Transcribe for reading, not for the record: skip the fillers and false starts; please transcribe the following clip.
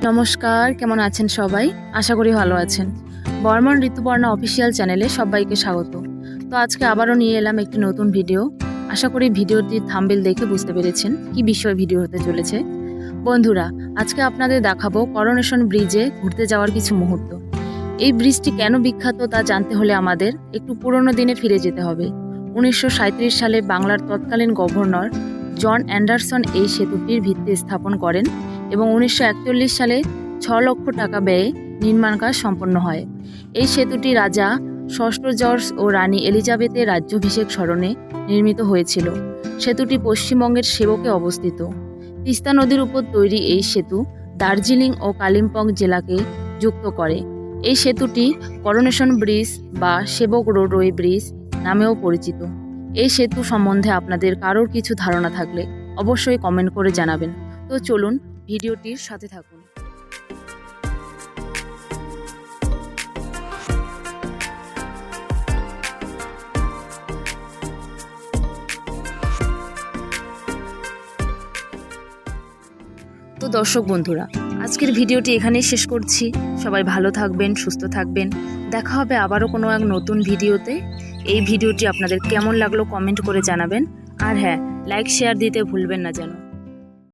নমস্কার, কেমন আছেন সবাই? আশা করি ভালো আছেন। বর্মন ঋতুপর্ণা অফিসিয়াল চ্যানেলে সবাইকে স্বাগত। তো আজকে আবারও নিয়ে এলাম একটি নতুন ভিডিও। আশা করি ভিডিওটির থাম্বনেল দেখে বুঝতে পেরেছেন কি বিষয় ভিডিও হতে চলেছে। বন্ধুরা, আজকে আপনাদের দেখাবো করোনেশন ব্রিজে ঘুরতে যাওয়ার কিছু মুহূর্ত। এই ব্রিজটি কেন বিখ্যাত তা জানতে হলে আমাদের একটু পুরনো দিনে ফিরে যেতে হবে। 1937 সালে বাংলার তৎকালীন গভর্নর জন অ্যান্ডারসন এই সেতুটির ভিত্তি স্থাপন করেন এবং 1941 সালে 6 লক্ষ টাকা ব্যয়ে নির্মাণ কাজ সম্পন্ন হয়। এই সেতুটি রাজা ষষ্ঠ জর্জ ও রানী এলিজাবেথের রাজ্যাভিষেক স্মরণে নির্মিত হয়েছিল। সেতুটি পশ্চিমবঙ্গের সেবকে অবস্থিত। তিস্তা নদীর উপর তৈরি এই সেতু দার্জিলিং ও কালিম্পং জেলাকে যুক্ত করে। এই সেতুটি করোনেশন ব্রিজ বা সেবক রোডওয়ে ব্রিজ নামেও পরিচিত। এই সেতু সম্বন্ধে আপনাদের কারোর কিছু ধারণা থাকলে অবশ্যই কমেন্ট করে জানাবেন। তো চলুন ভিডিওটির সাথে থাকুন। তো দর্শক বন্ধুরা, আজকের ভিডিওটি এখানেই শেষ করছি। সবাই ভালো থাকবেন, সুস্থ থাকবেন। দেখা হবে আবারও কোনো এক নতুন ভিডিওতে। এই ভিডিওটি আপনাদের কেমন লাগলো কমেন্ট করে জানাবেন। আর হ্যাঁ, লাইক শেয়ার দিতে ভুলবেন না যেন।